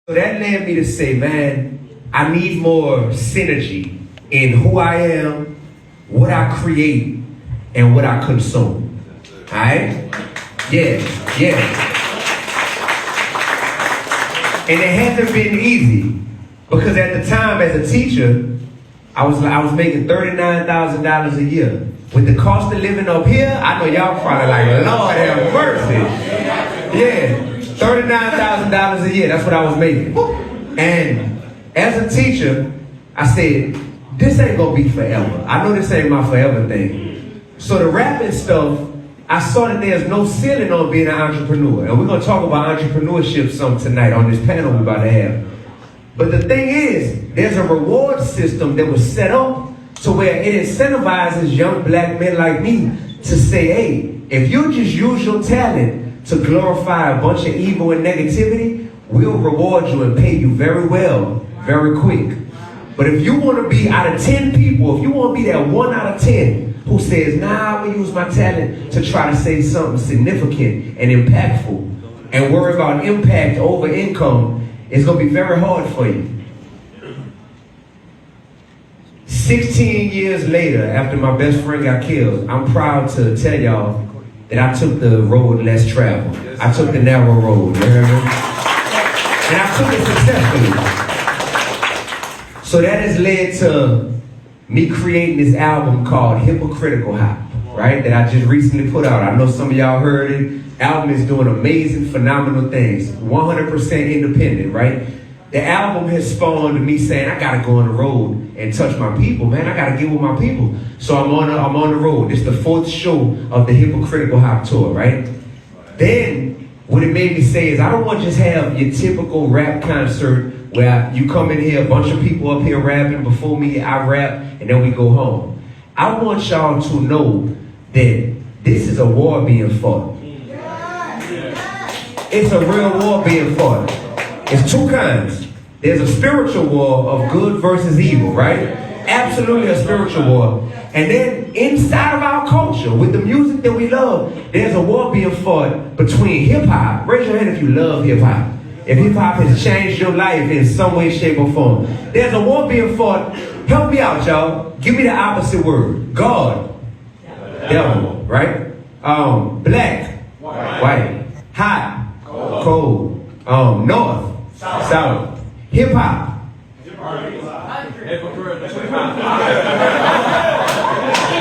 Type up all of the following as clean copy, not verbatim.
So that led me to say, man, I need more synergy in who I am, what I create, and what I consume. Alright? Yeah. And it hasn't been easy because at the time as a teacher, I was making $39,000 a year. With the cost of living up here, I know y'all probably like, Lord have mercy. Yeah, $39,000 a year, that's what I was making. And as a teacher, I said, this ain't gonna be forever. I know this ain't my forever thing. So the rapping stuff, I saw that there's no ceiling on being an entrepreneur. And we're gonna talk about entrepreneurship some tonight on this panel we're about to have. But the thing is, there's a reward system that was set up to where it incentivizes young black men like me to say, hey, if you just use your talent to glorify a bunch of evil and negativity, we'll reward you and pay you very well, very quick. But if you want to be out of 10 people, if you want to be that 1 out of 10 who says, nah, I'm going to use my talent to try to say something significant and impactful and worry about impact over income, it's going to be very hard for you. 16 years later, after my best friend got killed, I'm proud to tell y'all that I took the road less traveled. I took the narrow road, you hear me? And I took it successfully. So that has led to me creating this album called Hypocritical Hop, right? That I just recently put out. I know some of y'all heard it. Album is doing amazing, phenomenal things. 100% independent, right? The album has spawned me saying, I gotta go on the road and touch my people, man. I gotta get with my people. So I'm on the road. It's the 4th show of the Hypocritical Hop tour, right? Then, what it made me say is, I don't want to just have your typical rap concert where you come in here, a bunch of people up here rapping before me, I rap, and then we go home. I want y'all to know that this is a war being fought. It's a real war being fought. It's two kinds. There's a spiritual war of good versus evil, right? Absolutely a spiritual war. And then inside of our culture, with the music that we love, there's a war being fought between hip-hop. Raise your hand if you love hip-hop. If hip-hop has changed your life in some way, shape, or form. There's a war being fought. Help me out, y'all. Give me the opposite word. God. Devil, right? Black. White. Hot. Cold. North. South. Hip-hop.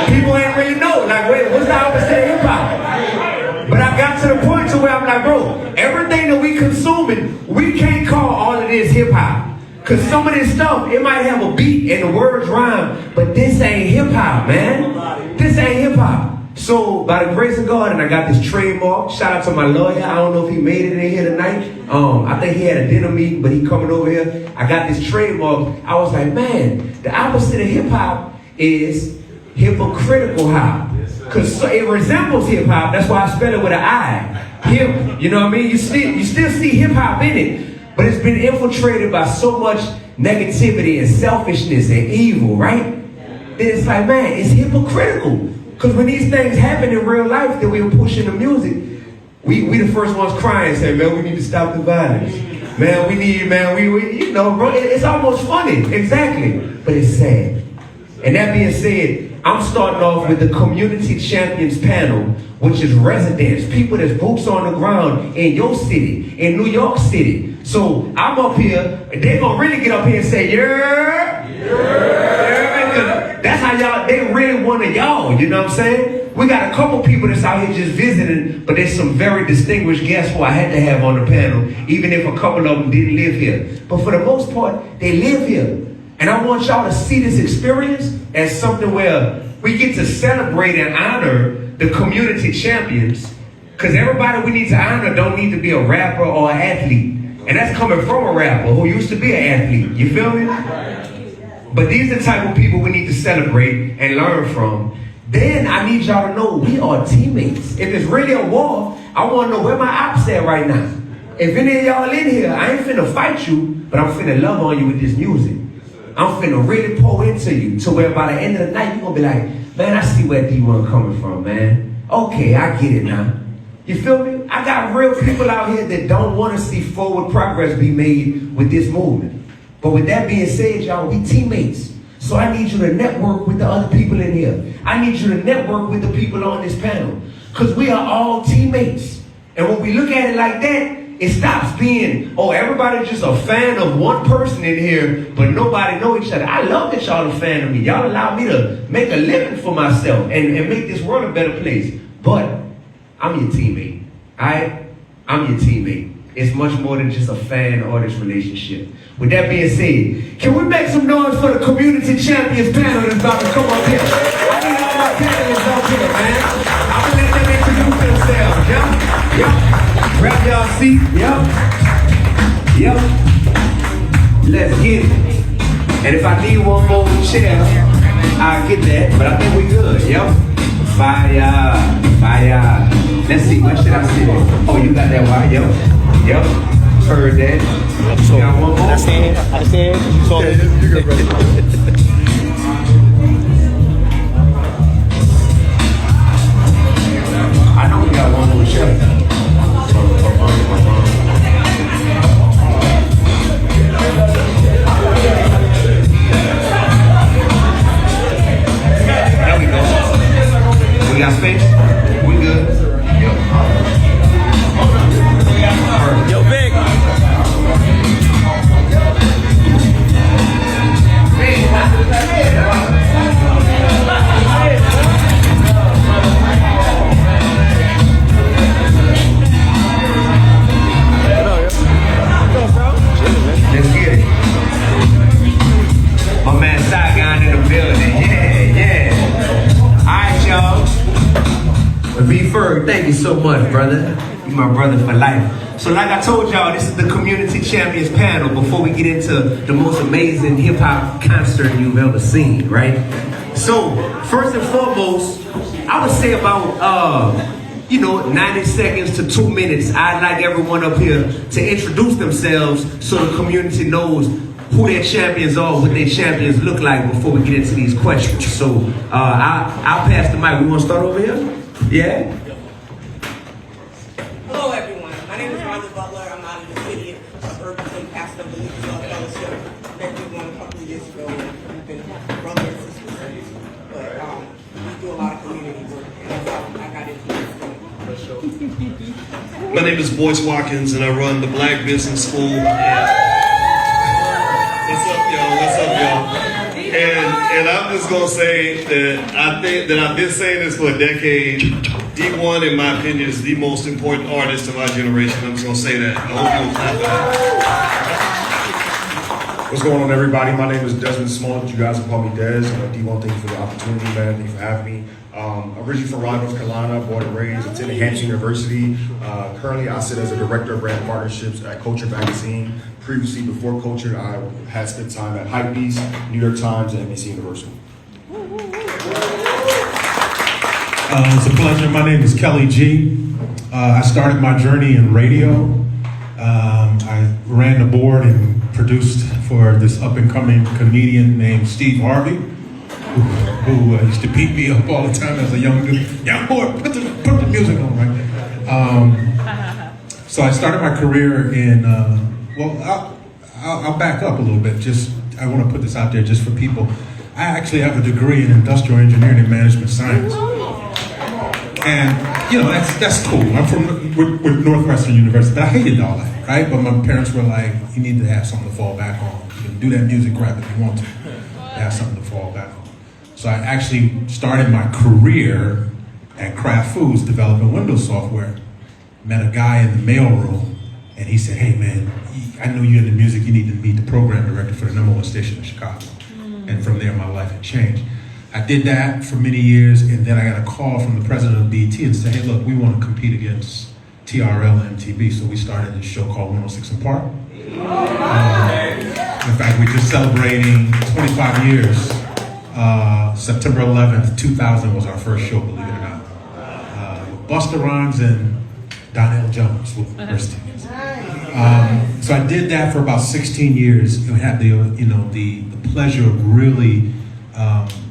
People ain't really know. Like, wait, what's the opposite of hip-hop? But I got to the point to where I'm like, bro, everything that we consuming, we can't call all of this hip-hop. Because some of this stuff, it might have a beat and the words rhyme, but this ain't hip-hop, man. This ain't hip-hop. So, by the grace of God, and I got this trademark. Shout out to my lawyer. I don't know if he made it in here tonight. I think he had a dinner meeting, but he coming over here. I got this trademark. I was like, man, the opposite of hip-hop is hypocritical hop. Because it resembles hip-hop. That's why I spell it with an I. Hip, you know what I mean? You still see hip-hop in it. But it's been infiltrated by so much negativity and selfishness and evil, right? Then it's like, man, it's hypocritical. Because when these things happen in real life that we were pushing the music, we the first ones crying, saying, man, we need to stop the violence. Man, we you know, bro, it's almost funny, exactly. But it's sad. And that being said, I'm starting off with the Community Champions panel, which is residents, people that's boots on the ground in your city, in New York City. So I'm up here, and they're gonna really get up here and say, yeah. That's how y'all, they really one of y'all, you know what I'm saying? We got a couple people that's out here just visiting, but there's some very distinguished guests who I had to have on the panel, even if a couple of them didn't live here. But for the most part, they live here. And I want y'all to see this experience as something where we get to celebrate and honor the community champions, because everybody we need to honor don't need to be a rapper or an athlete. And that's coming from a rapper who used to be an athlete, you feel me? But these are the type of people we need to celebrate and learn from. Then I need y'all to know we are teammates. If it's really a war, I want to know where my ops at right now. If any of y'all in here, I ain't finna fight you, but I'm finna love on you with this music. I'm finna really pour into you to where by the end of the night, you're gonna be like, man, I see where D1 coming from, man. Okay, I get it now. You feel me? I got real people out here that don't want to see forward progress be made with this movement. But with that being said, y'all, we teammates. So I need you to network with the other people in here. I need you to network with the people on this panel. Because we are all teammates. And when we look at it like that, it stops being, oh, everybody's just a fan of one person in here, but nobody know each other. I love that y'all are a fan of me. Y'all allow me to make a living for myself and make this world a better place. But I'm your teammate. I'm your teammate. It's much more than just a fan-artist relationship. With that being said, can we make some noise for the community champions panel that's about to come up here? I need all my panelists up here, man. I'm gonna let them introduce themselves. Yup. Grab y'all seat. Yup. Let's get it. And if I need one more chair, I'll get that. But I think we good. Yup. Fire. Let's see. What should I say? Oh, you got that wide. Yup. Heard that. So, got one more? I said, so You good, brother. I know we got one more chair. There we go. We got space? We good? yo, Vic. Let's get it. My man Saigon in the building. Yeah. Alright, y'all. B Ferg, thank you so much, brother. You my brother for life. So like I told y'all, this is the Community Champions panel before we get into the most amazing hip-hop concert you've ever seen, right? So, first and foremost, I would say about 90 seconds to 2 minutes, I'd like everyone up here to introduce themselves so the community knows who their champions are, what their champions look like before we get into these questions. So I'll pass the mic. We want to start over here? Yeah? Hello everyone, my name is Ronda, Butler. I'm out of the city of Irvington, pastor of the League Fellowship. Met you one a couple of years ago, we've been brothers and sisters since. But we do a lot of community work, and that's how I got into this. My name is Boyce, Watkins, and I run the Black Business School. What's up, y'all? And I'm just gonna say that I think that I've been saying this for a decade. D1, in my opinion, is the most important artist of our generation. I'm just gonna say that. I hope you'll clap that. What's going on, everybody? My name is Desmond. Smalley. You guys can call me Des. D1, thank you for the opportunity, man. Thank you for having me. Originally from Ryders, North Carolina, born and raised, attended Hampton University. Currently, I sit as a director of brand partnerships at Culture Magazine. Previously, before Culture, I had spent time at Hypebeast, New York Times, and NBC Universal. It's a pleasure. My name is Kelly G. I started my journey in radio. I ran the board and produced for this up-and-coming comedian named Steve Harvey, who used to beat me up all the time as a young dude. Young boy, put the music on, right? So I started my career in, I'll back up a little bit. I want to put this out there just for people. I actually have a degree in industrial engineering and management science. And, that's cool. I'm from with Northwestern University, but I hated all that, right? But my parents were like, you need to have something to fall back on. You can do that music rap if you want to. Have something to fall back on. So I actually started my career at Kraft Foods developing Windows software. Met a guy in the mailroom, and he said, hey man, I know you're into music, you need to meet the program director for the #1 station in Chicago. And from there, my life had changed. I did that for many years, and then I got a call from the president of BET and said, hey look, we want to compete against TRL and MTV, so we started this show called 106 and Park. In fact, we're just celebrating 25 years. September 11th, 2000 was our first show, believe it or not. With Busta Rhymes and Donnell Jones with first tickets. So I did that for about 16 years. I had the pleasure of really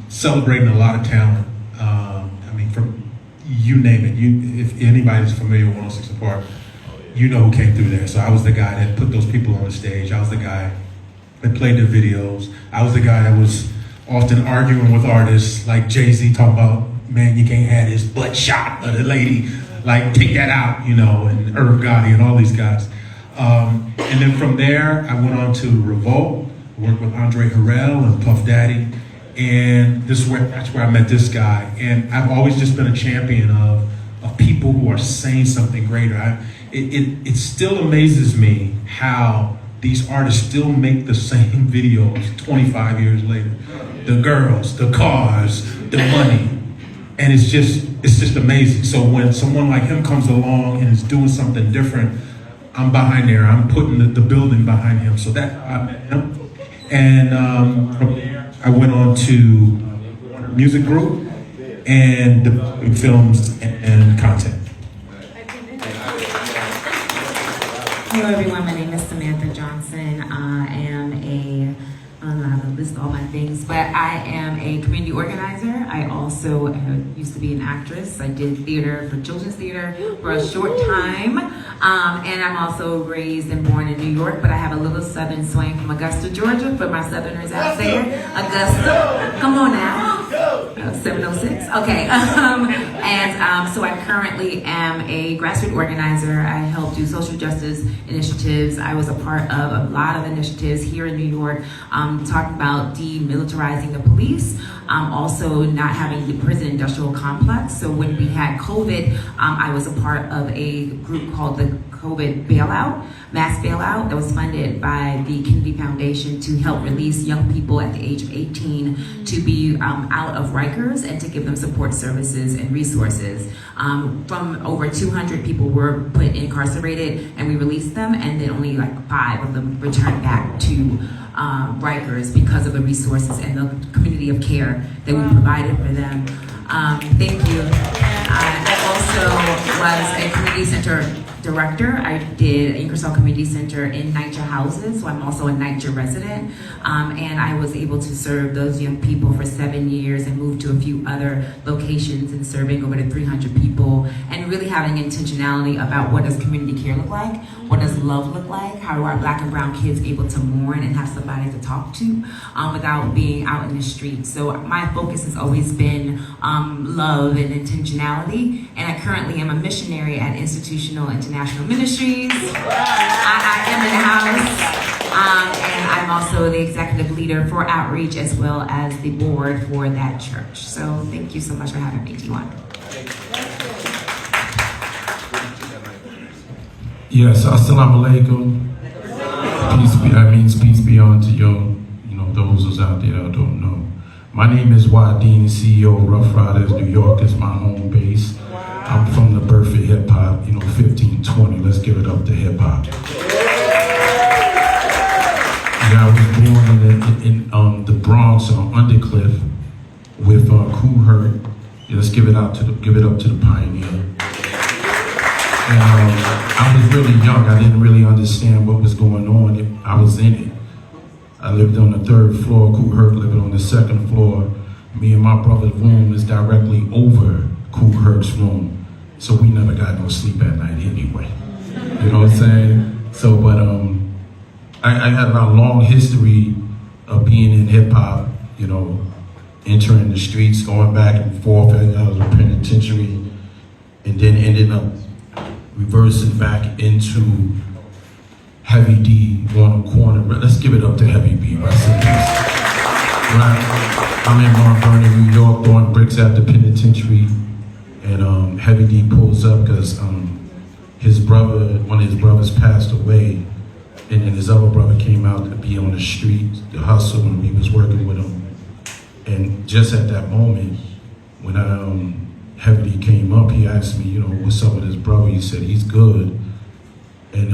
celebrating a lot of talent. From you name it. If anybody's familiar with 106 and Park, you know who came through there. So I was the guy that put those people on the stage. I was the guy that played the videos. I was the guy that was often arguing with artists like Jay-Z talking about, man, you can't have this butt shot, or the lady, like, take that out, you know, and Irv Gotti and all these guys. And then from there, I went on to Revolt, worked with Andre Harrell and Puff Daddy, and that's where I met this guy. And I've always just been a champion of people who are saying something greater. It still amazes me how these artists still make the same videos 25 years later. The girls, the cars, the money. And it's just amazing. So when someone like him comes along and is doing something different, I'm behind there. I'm putting the building behind him. So that I met him. And I went on to Music Group and the films and content. Hello everyone, my name is Samantha Johnson. I am I'm not going to list all my things, but I am a community organizer. I also used to be an actress. I did theater for children's theater for a short time. And I'm also raised and born in New York, but I have a little southern swing from Augusta, Georgia, for my southerners out there. Augusta, come on now. 706, okay. So I currently am a grassroots organizer. I help do social justice initiatives. I was a part of a lot of initiatives here in New York, talking about demilitarizing the police, also not having the prison industrial complex. So when we had COVID, I was a part of a group called the COVID bailout, mass bailout, that was funded by the Kennedy Foundation to help release young people at the age of 18 to be out of Rikers and to give them support services and resources. From over 200 people were put incarcerated and we released them, and then only like 5 of them returned back to Rikers because of the resources and the community of care that we provided for them. Thank you. I also was a community center director. I did Ingersoll Community Center in NYCHA houses, so I'm also a NYCHA resident. And I was able to serve those young people for 7 years and moved to a few other locations and serving over to 300 people and really having intentionality about what does community care look like, what does love look like, how are Black and brown kids able to mourn and have somebody to talk to without being out in the street. So my focus has always been love and intentionality, and I currently am a missionary at Institutional International Ministries. I am in the house, and I'm also the executive leader for outreach as well as the board for that church. So thank you so much for having me, T1. Yes, assalamu alaikum. That means peace be unto those who's out there that don't know. My name is Wahdeen, CEO of Ruff Ryders. New York is my home base. I'm from the birth of hip hop, 1520. Let's give it up to hip hop. Yeah, I was born in the Bronx on Undercliff with Kool Herc. Yeah, let's give it up to the pioneer. And I was really young. I didn't really understand what was going on. I was in it. I lived on the 3rd floor. Kool Herc lived on the 2nd floor. Me and my brother's room is directly over Kool Herc's room. So we never got no sleep at night anyway. You know what I'm saying? So, but I had a long history of being in hip hop, entering the streets, going back and forth, and I was in penitentiary, and then ended up reversing back into Heavy D on the corner. Let's give it up to Heavy B. Right? I'm in Mount Vernon, New York, throwing bricks at the penitentiary, and Heavy D pulls up because one of his brothers passed away, and then his other brother came out to be on the street, to hustle, and we was working with him. And just at that moment, when Heavy D came up, he asked me, what's up with his brother? He said he's good, and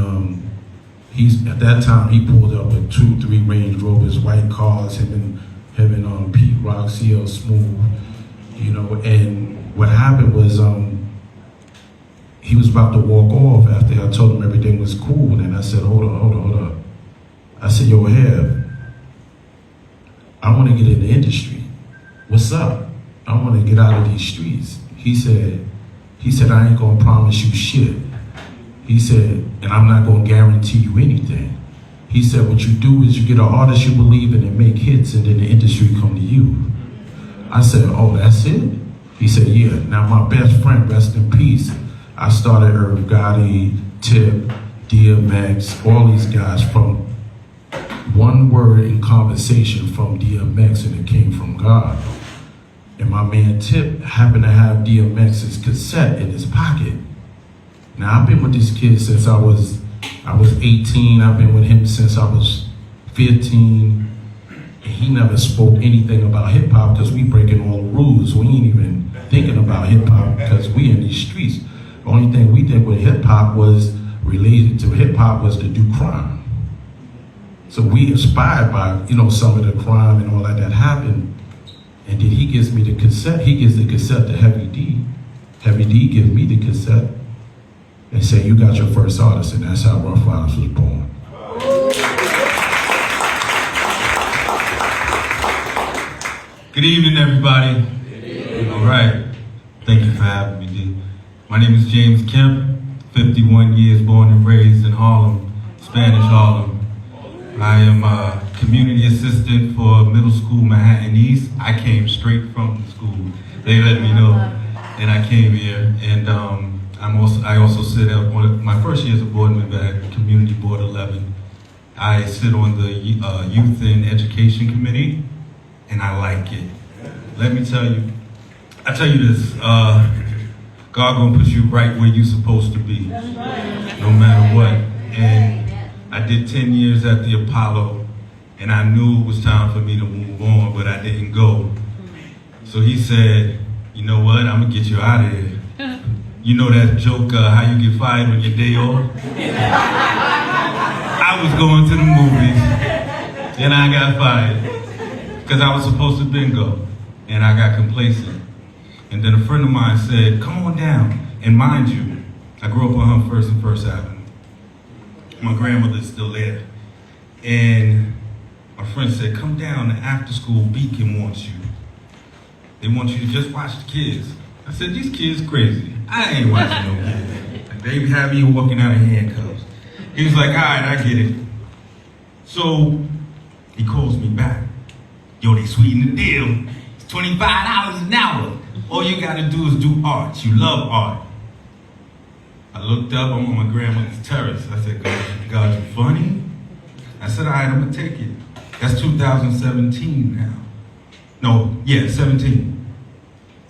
at that time he pulled up with 2-3 Range Rovers, white cars, him and Pete Rock, CL Smooth, and what happened was he was about to walk off after I told him everything was cool, and I said, hold on. I said, yo, Heb, I want to get in the industry. What's up? I want to get out of these streets. He said, He said, I ain't gonna promise you shit. He said, and I'm not gonna guarantee you anything. He said, what you do is you get an artist you believe in and make hits, and then the industry come to you. I said, oh, that's it? He said, yeah. Now my best friend, rest in peace, I started Irv Gotti, Tip, DMX, all these guys from one word in conversation from DMX, and it came from God. And my man Tip happened to have DMX's cassette in his pocket. Now I've been with this kid since I was 18. I've been with him since I was 15. And he never spoke anything about hip hop because we breaking all the rules. We ain't even thinking about hip hop because we in these streets. The only thing we did with hip hop was related to hip hop was to do crime. So we inspired by, you know, some of the crime and all that happened. And then he gives me the cassette. He gives the cassette to Heavy D. Heavy D gives me the cassette and say, you got your first artist, and that's how Ruff Ryders was born. Good evening, everybody. All right. Thank you for having me, D. My name is James Kemp, 51 years, born and raised in Harlem, Spanish Harlem. I am a community assistant for middle school Manhattan East. I came straight from the school. They let me know, and I came here. And I also sit at my first year as a board member at Community Board 11. I sit on the Youth and Education Committee, and I like it. Let me tell you, I tell you this, God gonna put you right where you're supposed to be, no matter what. And I did 10 years at the Apollo, and I knew it was time for me to move on, but I didn't go. So he said, you know what, I'm gonna get you out of here. You know that joke, how you get fired on your day off? I was going to the movies, and I got fired, because I was supposed to then go, and I got complacent. And then a friend of mine said, come on down. And mind you, I grew up on First and First Avenue. My grandmother's still there. And my friend said, come down, the after school Beacon wants you. They want you to just watch the kids. I said, these kids crazy. I ain't watching no kids. They have me walking out of handcuffs. He was like, all right, I get it. So he calls me back. Yo, they sweeten the deal. It's $25 an hour. All you gotta do is do art. You love art. I looked up, I'm on my grandmother's terrace. I said, God, you funny? I said, all right, I'm gonna take it. That's 2017 now. No, yeah, 17.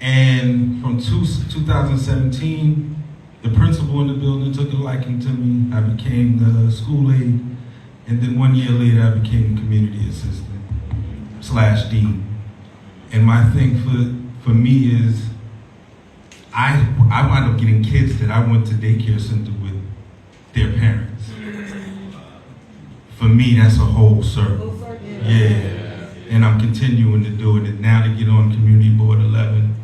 And from 2017, the principal in the building took a liking to me. I became the school aide. And then 1 year later, I became community assistant / dean. And my thing for me is, I wound up getting kids that I went to daycare center with their parents. For me, that's a whole circle. Yeah. And I'm continuing to do it. And now to get on Community Board 11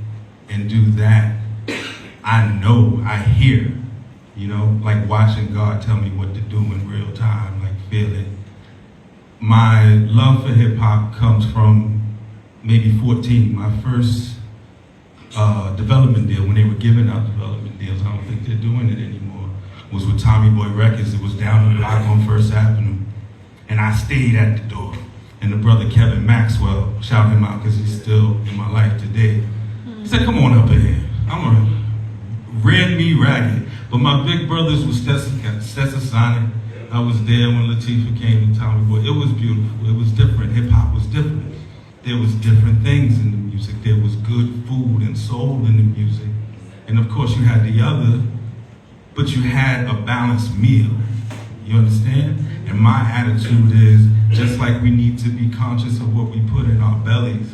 and do that, I know, I hear, you know, like watching God tell me what to do in real time, like feel it. My love for hip hop comes from maybe 14, my first development deal, when they were giving out development deals, I don't think they're doing it anymore, was with Tommy Boy Records. It was down the block on First Avenue. And I stayed at the door. And the brother Kevin Maxwell, shout him out because he's still in my life today. He said, come on up in here. I'm gonna red me ragged. But my big brothers was Sonic. I was there when Latifah came to Tommy Boy. It was beautiful, it was different. Hip hop was different. There was different things in the music. There was good food and soul in the music. And of course you had the other, but you had a balanced meal. You understand? And my attitude is, just like we need to be conscious of what we put in our bellies,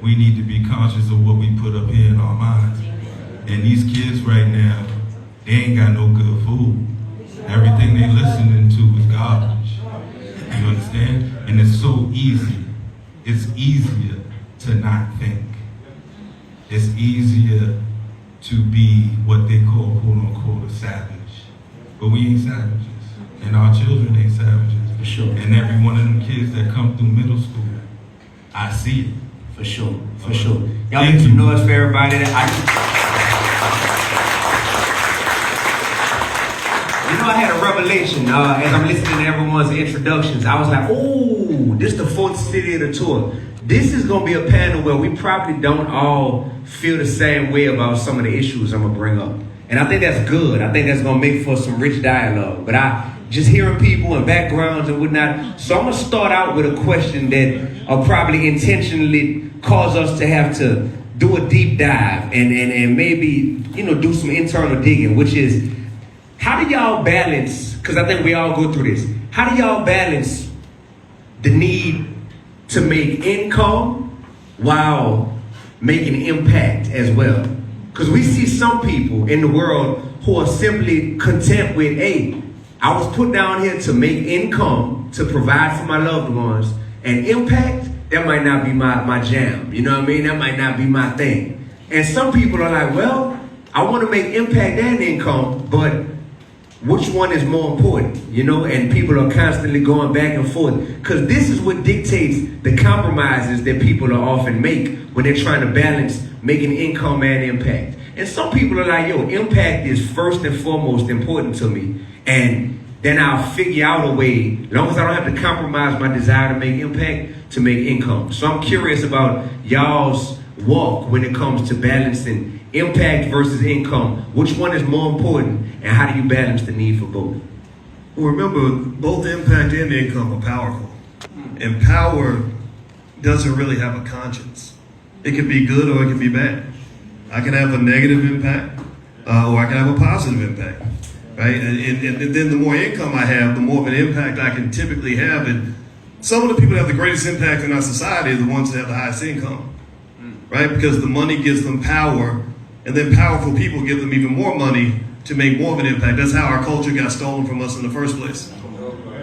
we need to be conscious of what we put up here in our minds. And these kids right now, they ain't got no good food. Everything they listening to is garbage. You understand? And it's so easy. It's easier to not think. It's easier to be what they call, quote unquote, a savage. But we ain't savages. And our children ain't savages. For sure. And every one of them kids that come through middle school, I see it. For sure, for sure. Y'all make some noise for everybody that had a revelation as I'm listening to everyone's introductions. I was like, oh, this is the fourth city of the tour. This is going to be a panel where we probably don't all feel the same way about some of the issues I'm going to bring up. And I think that's good. I think that's going to make for some rich dialogue. But I just hearing people and backgrounds and whatnot. So I'm going to start out with a question that will probably intentionally cause us to have to do a deep dive and maybe, do some internal digging, which is, how do y'all balance, because I think we all go through this, how do y'all balance the need to make income while making impact as well? Because we see some people in the world who are simply content with, hey, I was put down here to make income, to provide for my loved ones, and impact, that might not be my jam. You know what I mean? That might not be my thing. And some people are like, well, I want to make impact and income, but which one is more important? And people are constantly going back and forth. Because this is what dictates the compromises that people are often make when they're trying to balance making income and impact. And some people are like, yo, impact is first and foremost important to me. And then I'll figure out a way, as long as I don't have to compromise my desire to make impact, to make income. So I'm curious about y'all's walk when it comes to balancing impact versus income. Which one is more important, and how do you balance the need for both? Well, remember, both impact and income are powerful. And power doesn't really have a conscience. It can be good or it can be bad. I can have a negative impact, or I can have a positive impact, right? And then the more income I have, the more of an impact I can typically have. And some of the people that have the greatest impact in our society are the ones that have the highest income, right? Because the money gives them power, and then powerful people give them even more money to make more of an impact. That's how our culture got stolen from us in the first place.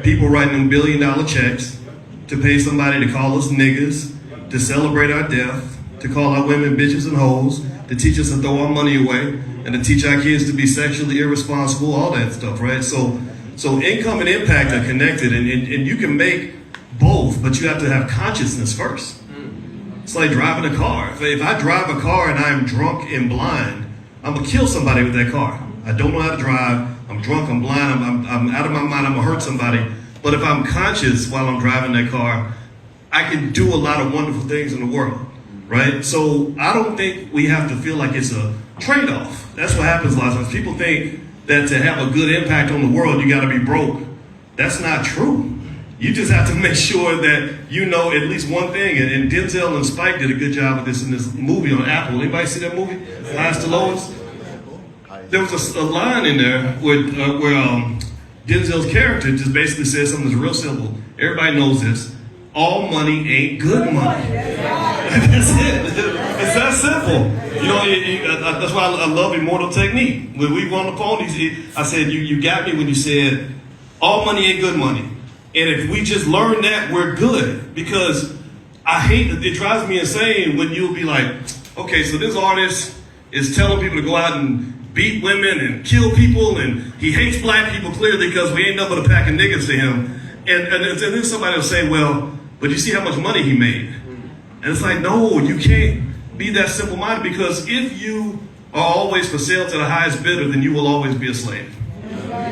People writing them billion-dollar checks to pay somebody to call us niggas, to celebrate our death, to call our women bitches and hoes, to teach us to throw our money away, and to teach our kids to be sexually irresponsible, all that stuff, right? So income and impact are connected, and you can make both, but you have to have consciousness first. It's like driving a car. If I drive a car and I'm drunk and blind, I'm gonna kill somebody with that car. I don't know how to drive, I'm drunk, I'm blind, I'm out of my mind, I'm gonna hurt somebody. But if I'm conscious while I'm driving that car, I can do a lot of wonderful things in the world, right? So I don't think we have to feel like it's a trade-off. That's what happens a lot of times. People think that to have a good impact on the world, you gotta be broke. That's not true. You just have to make sure that you know at least one thing. And Denzel and Spike did a good job with this in this movie on Apple. Anybody see that movie? Highs to Lows? There was a line in there where Denzel's character just basically says something that's real simple. Everybody knows this. All money ain't good money. That's it. It's that simple. That's why I love Immortal Technique. When we were on the phone, I said, you got me when you said, all money ain't good money. And if we just learn that, we're good. Because I hate that it drives me insane when you'll be like, okay, so this artist is telling people to go out and beat women and kill people, and he hates black people clearly because we ain't nothing but a pack of niggas to him. And then somebody will say, well, but you see how much money he made. And it's like, no, you can't be that simple-minded, because if you are always for sale to the highest bidder, then you will always be a slave.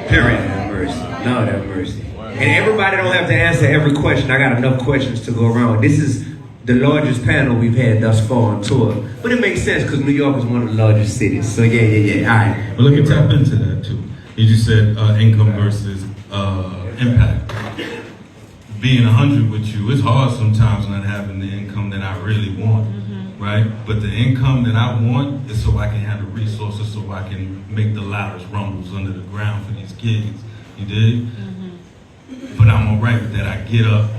Period. Lord have mercy. And everybody don't have to answer every question. I got enough questions to go around. This is the largest panel we've had thus far on tour. But it makes sense because New York is one of the largest cities. So yeah. All right. Well, let me tap into that too. You just said income versus impact. Being 100 with you, it's hard sometimes not having the income that I really want, right? But the income that I want is so I can have the resources, so I can make the loudest rumbles under the ground for these kids. You dig? But I'm all right with that. I get up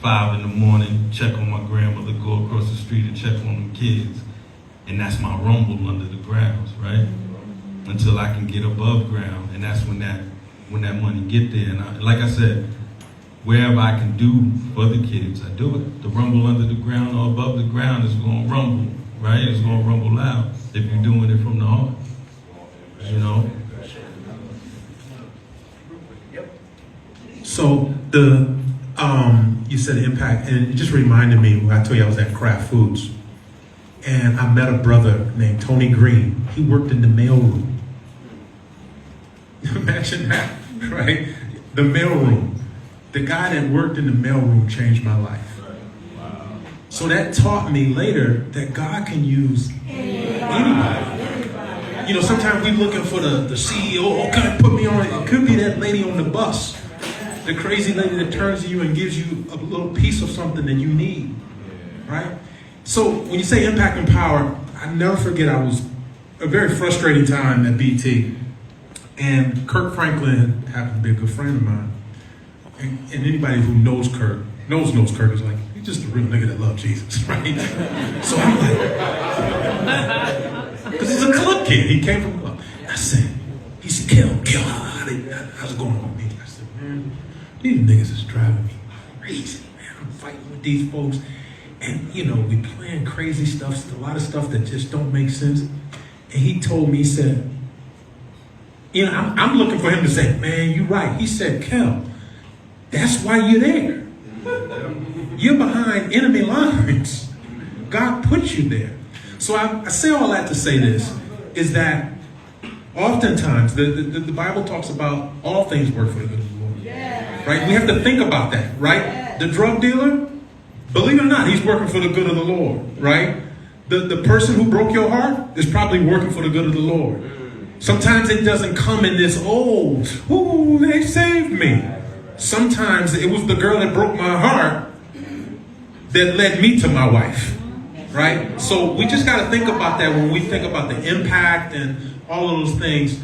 5 in the morning, check on my grandmother, go across the street and check on them kids. And that's my rumble under the grounds, right? Until I can get above ground. And that's when that money get there. And like I said, wherever I can do for the kids, I do it. The rumble under the ground or above the ground is going to rumble, right? It's going to rumble loud if you're doing it from the heart, you know? So you said impact, and it just reminded me when I told you I was at Kraft Foods, and I met a brother named Tony Green. He worked in the mailroom. Imagine that. right? The mailroom. The guy that worked in the mailroom changed my life. So that taught me later that God can use anybody. You know, sometimes we're looking for the CEO. Oh, God, put me on. It could be that lady on the bus. The crazy lady that turns to you and gives you a little piece of something that you need, right? So when you say impact and power, I never forget I was a very frustrating time at BT. And Kirk Franklin happened to be a good friend of mine. And anybody who knows Kirk knows Kirk is like, he's just a real nigga that loves Jesus, right? So I'm like, because he's a club kid. He came from a club. I said, he said, kill, how's it going on me? I said, man, these niggas is driving me crazy, man. I'm fighting with these folks. And, you know, we playing crazy stuff, a lot of stuff that just don't make sense. And he told me, he said, you know, I'm looking for him to say, man, you're right. He said, Kel, that's why you're there. You're behind enemy lines. God put you there. So I say all that to say this, is that oftentimes the Bible talks about all things work for the good of the Lord. Right? We have to think about that, right? The drug dealer, believe it or not, he's working for the good of the Lord, right? The person who broke your heart is probably working for the good of the Lord. Sometimes it doesn't come in this, ooh, they saved me. Sometimes it was the girl that broke my heart that led me to my wife, right? So we just got to think about that when we think about the impact and all of those things.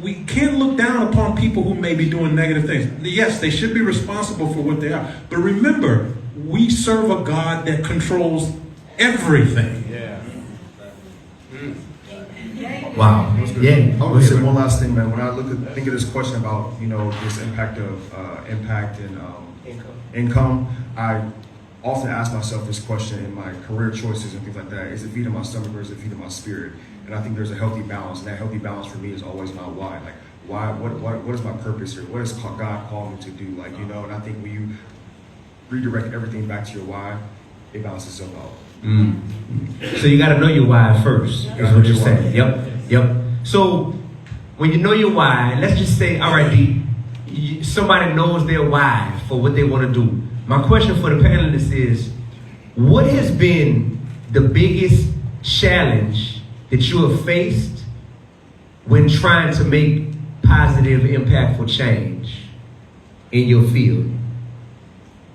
We can't look down upon people who may be doing negative things. Yes, they should be responsible for what they are. But remember, we serve a God that controls everything. Wow. Yeah. I want to say one last thing, man. When I think of this question about, you know, this impact and income, I often ask myself this question in my career choices and things like that. Is it feeding my stomach or is it feeding my spirit? And I think there's a healthy balance, and that healthy balance for me is always my why. Like, why? What is my purpose here? What does God call me to do? Like, you know, and I think when you redirect everything back to your why, it balances itself out. So you got to know your why first, is what you're saying. Yep. So when you know your why, let's just say, all right, D, somebody knows their why for what they want to do. My question for the panelists is, what has been the biggest challenge that you have faced when trying to make positive, impactful change in your field?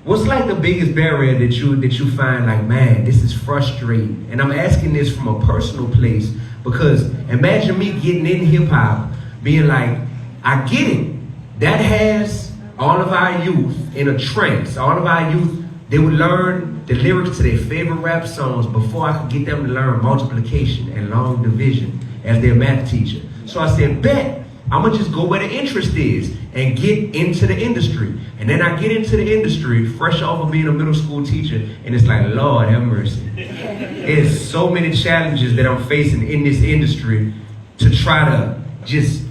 What's like the biggest barrier that you find, like, man, this is frustrating? And I'm asking this from a personal place because imagine me getting in hip hop, being like, I get it. That has all of our youth in a trance. All of our youth, they would learn the lyrics to their favorite rap songs before I could get them to learn multiplication and long division as their math teacher. So I said, bet, I'm gonna just go where the interest is and get into the industry. And then I get into the industry fresh off of being a middle school teacher, and it's like, Lord have mercy. There's so many challenges that I'm facing in this industry to try to just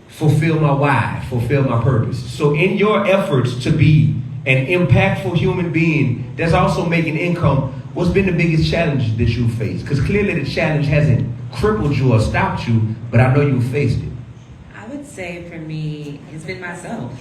fulfill my why, fulfill my purpose. So in your efforts to be an impactful human being that's also making income, what's been the biggest challenge that you faced? Because clearly the challenge hasn't crippled you or stopped you, but I know you faced it. I would say for me, it's been myself.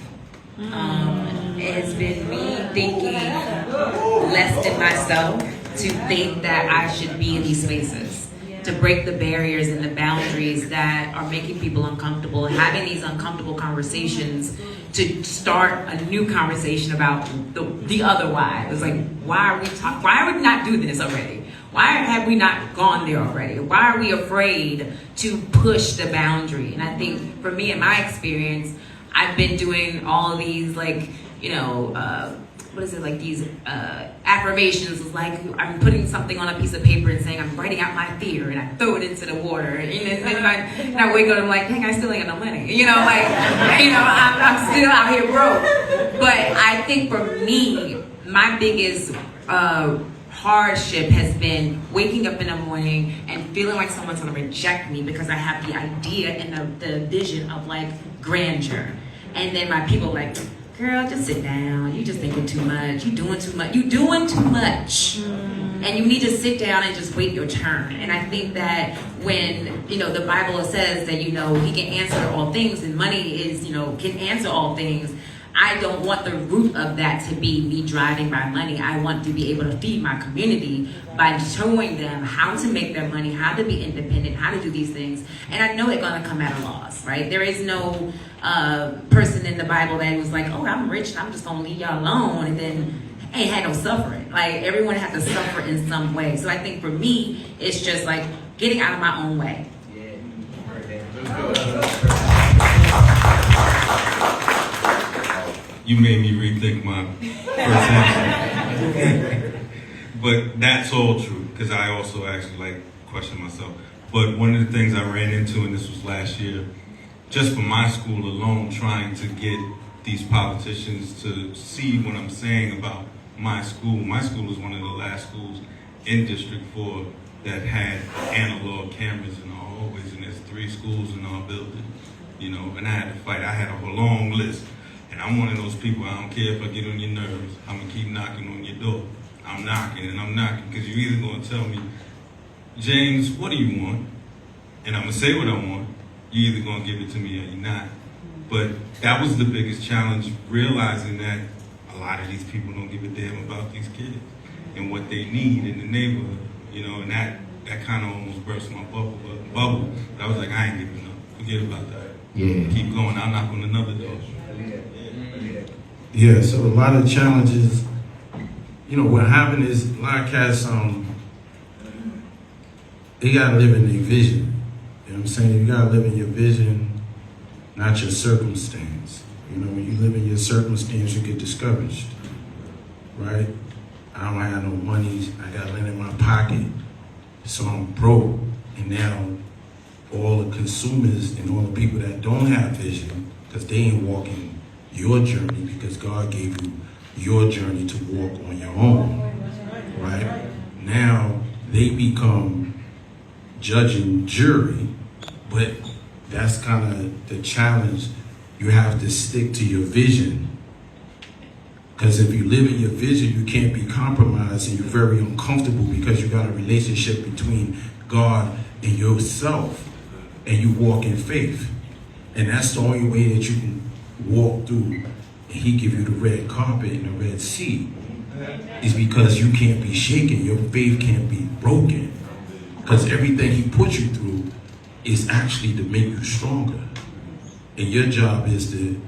It's been me thinking less than myself to think that I should be in these spaces, to break the barriers and the boundaries that are making people uncomfortable, having these uncomfortable conversations, to start a new conversation about the other why. It was like, why are we not doing this already? Why have we not gone there already? Why are we afraid to push the boundary? And I think for me, in my experience, I've been doing all of these, like, these affirmations, like I'm putting something on a piece of paper and saying I'm writing out my fear, and I throw it into the water, and I wake up and I'm like, dang, I still ain't got no money, I'm still out here broke. But I think for me, my biggest hardship has been waking up in the morning and feeling like someone's gonna reject me because I have the idea and the vision of like grandeur, and then my people like, girl, just sit down. You just thinking too much. You doing too much. And you need to sit down and just wait your turn. And I think that when, the Bible says that, he can answer all things and money is, can answer all things. I don't want the root of that to be me driving my money. I want to be able to feed my community by showing them how to make their money, how to be independent, how to do these things. And I know it's going to come at a loss, right? There is no person in the Bible that was like, oh, I'm rich and I'm just going to leave y'all alone, and then ain't had no suffering. Like, everyone had to suffer in some way. So I think for me, it's just like getting out of my own way. You made me rethink my first answer. But that's all true, because I also actually question myself. But one of the things I ran into, and this was last year, just for my school alone, trying to get these politicians to see what I'm saying about my school. My school is one of the last schools in District 4 that had analog cameras in our hallways, and there's 3 schools in our building, and I had to fight. I had a long list. And I'm one of those people, I don't care if I get on your nerves, I'm gonna keep knocking on your door. I'm knocking and I'm knocking, because you're either gonna tell me, James, what do you want? And I'm gonna say what I want. You're either gonna give it to me or you're not. But that was the biggest challenge, realizing that a lot of these people don't give a damn about these kids and what they need in the neighborhood, and that kind of almost burst my bubble. But I was like, I ain't giving up. Forget about that. Yeah. Keep going. I'll knock on another door. Yeah, so a lot of challenges, what happened is a lot of cats, they gotta live in their vision. You know what I'm saying? You gotta live in your vision, not your circumstance. When you live in your circumstance, you get discouraged, right? I don't have no money, I got lint in my pocket, so I'm broke. And now all the consumers and all the people that don't have vision, because they ain't walking your journey, because God gave you your journey to walk on your own, right? Now they become judge and jury, but that's kind of the challenge. You have to stick to your vision, because if you live in your vision, you can't be compromised, and you're very uncomfortable because you got a relationship between God and yourself, and you walk in faith, and that's the only way that you can walk through and he give you the red carpet and the red seat, is because you can't be shaken. Your faith can't be broken, because everything he put you through is actually to make you stronger, and your job is to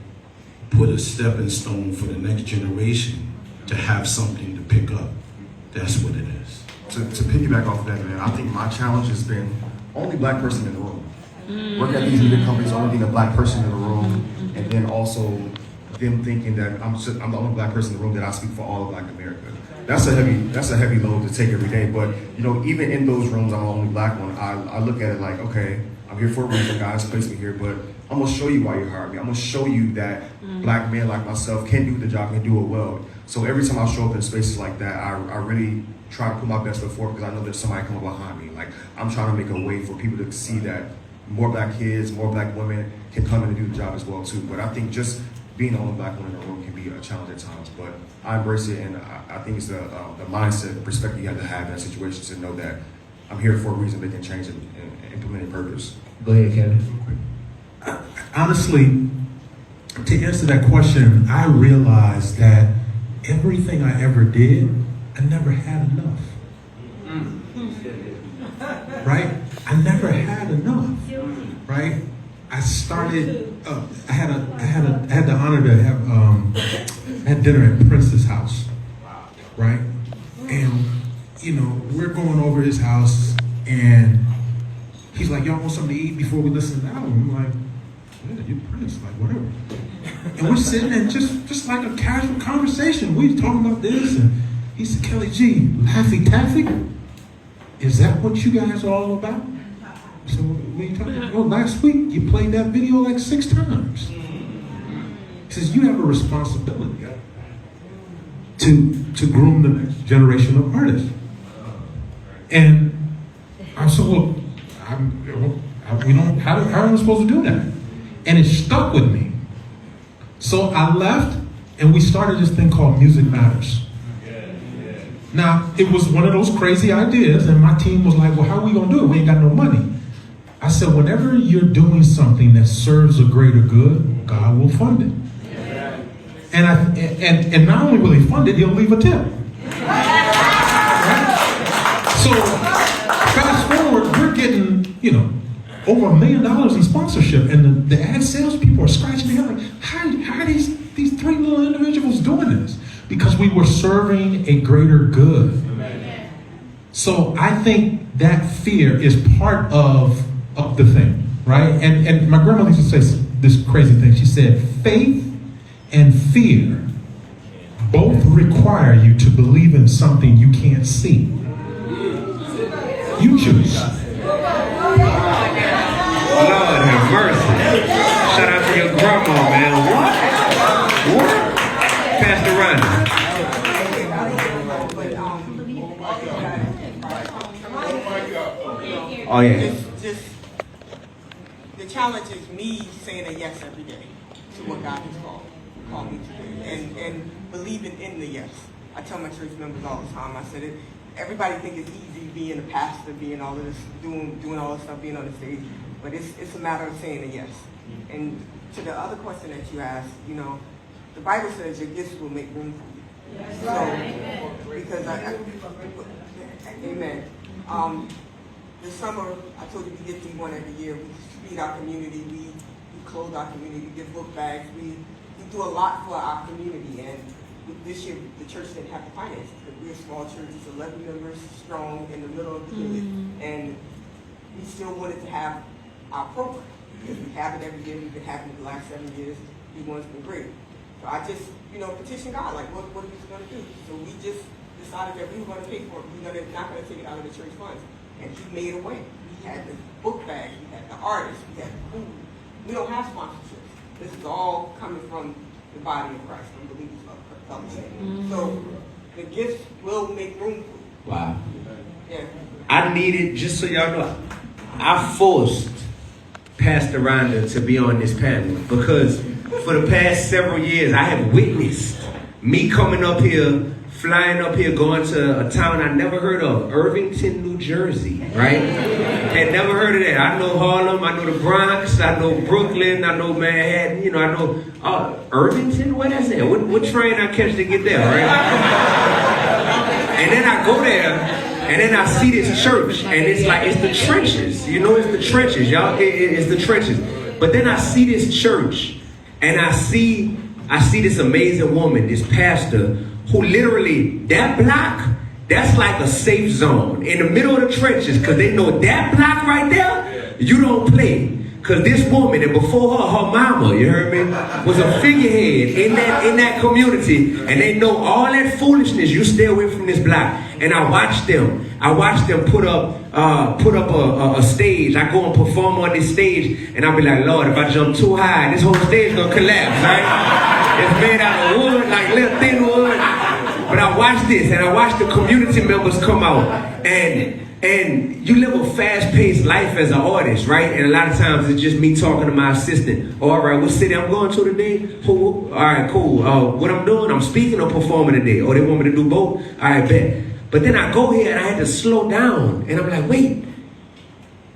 put a stepping stone for the next generation to have something to pick up. That's what it is. To piggyback off of that, man, I think my challenge has been only black person in the room. Working at these media companies, only being a black person in the room, and then also them thinking that I'm the only black person in the room, that I speak for all of Black America. That's a heavy load to take every day. But even in those rooms, I'm the only black one. I look at it like, okay, I'm here for a reason. God's placed me here, but I'm gonna show you why you hired me. I'm gonna show you that black men like myself can do the job and do it well. So every time I show up in spaces like that, I really try to put my best foot forward, because I know there's somebody coming behind me. Like, I'm trying to make a way for people to see that more black kids, more black women can come in and do the job as well too. But I think just being the only black woman in the room can be a challenge at times. But I embrace it, and I think it's the mindset, the perspective you have to have in that situation, to know that I'm here for a reason. They can change it and implement a purpose. Go ahead, Kevin. Honestly, to answer that question, I realized that everything I ever did, I never had enough. Right? I never had enough. Right? I started. I had the honor to have had dinner at Prince's house. Right? And we're going over his house, and he's like, "Y'all want something to eat before we listen to the album?" I'm like, "Yeah, you Prince, like whatever." And we're sitting there just like a casual conversation. We talking about this, and he said, "Kelly G, Laffy Taffy, is that what you guys are all about?" So what are you talking about? Well, last week you played that video like 6 times. He says, you have a responsibility to groom the next generation of artists. And I said, well, how am I supposed to do that? And it stuck with me. So I left, and we started this thing called Music Matters. Now, it was one of those crazy ideas, and my team was like, well, how are we going to do it? We ain't got no money. I said, whenever you're doing something that serves a greater good, God will fund it. And not only will he fund it, he'll leave a tip. Right? So, fast forward, we're getting, over $1 million in sponsorship, and the ad sales people are scratching their head like, how are these three little individuals doing this? Because we were serving a greater good. So I think that fear is part of the thing, right? And my grandmother used to say this crazy thing. She said, faith and fear both require you to believe in something you can't see. You choose. Lord have mercy. Shout out to your grandma, man. What? Pastor Ronda. Oh yeah. Just the challenge is me saying a yes every day to what God has called me to do, and believing in the yes. I tell my church members all the time. I said it. Everybody think it's easy being a pastor, being all of this, doing all this stuff, being on the stage. But it's a matter of saying a yes. And to the other question that you asked, the Bible says your gifts will make room for you. Yes. So, because amen. This summer, I told you we get D1 every year. We feed our community. We clothe our community. We give book bags. We do a lot for our community. And this year, the church didn't have the finances. We're a small church. It's 11 members strong in the middle of the village. And we still wanted to have our program, because we have it every year. We've been having it the last 7 years. D1's been great. So I just, petitioned God, like, what are we going to do? So we just decided that we were going to pay for it. We're not going to take it out of the church funds. And he made a way. We had the book bags, we had the artists, we had the food. We don't have sponsorships. This is all coming from the body of Christ, from believers of fellowship. So the gifts will make room for you. Wow. Yeah. I needed, just so y'all know, I forced Pastor Ronda to be on this panel because for the past several years I have witnessed me coming up here, flying up here, going to a town I never heard of, Irvington, New Jersey, right? Had never heard of that. I know Harlem, I know the Bronx, I know Brooklyn, I know Manhattan, I know Irvington. What is that? What train I catch to get there, right? And then I go there. And then I see this church, and it's like, it's the trenches. It's the trenches, y'all. It's the trenches. But then I see this church, and I see this amazing woman, this pastor, who literally, that block, that's like a safe zone in the middle of the trenches, because they know that block right there, you don't play. Because this woman, and before her mama, you heard me, was a figurehead in that community, and they know all that foolishness. You stay away from this block. And I watched them put up a stage. I go and perform on this stage, and I'll be like, Lord, if I jump too high, this whole stage gonna collapse, right? It's made out of wood, like little thin wood. But I watched this, and I watched the community members come out, and you live a fast-paced life as an artist, right? And a lot of times it's just me talking to my assistant. Oh, all right, what city I'm going to today? All right, cool. What I'm doing, I'm speaking or performing today. Oh, they want me to do both? All right, bet. But then I go here and I had to slow down. And I'm like, wait,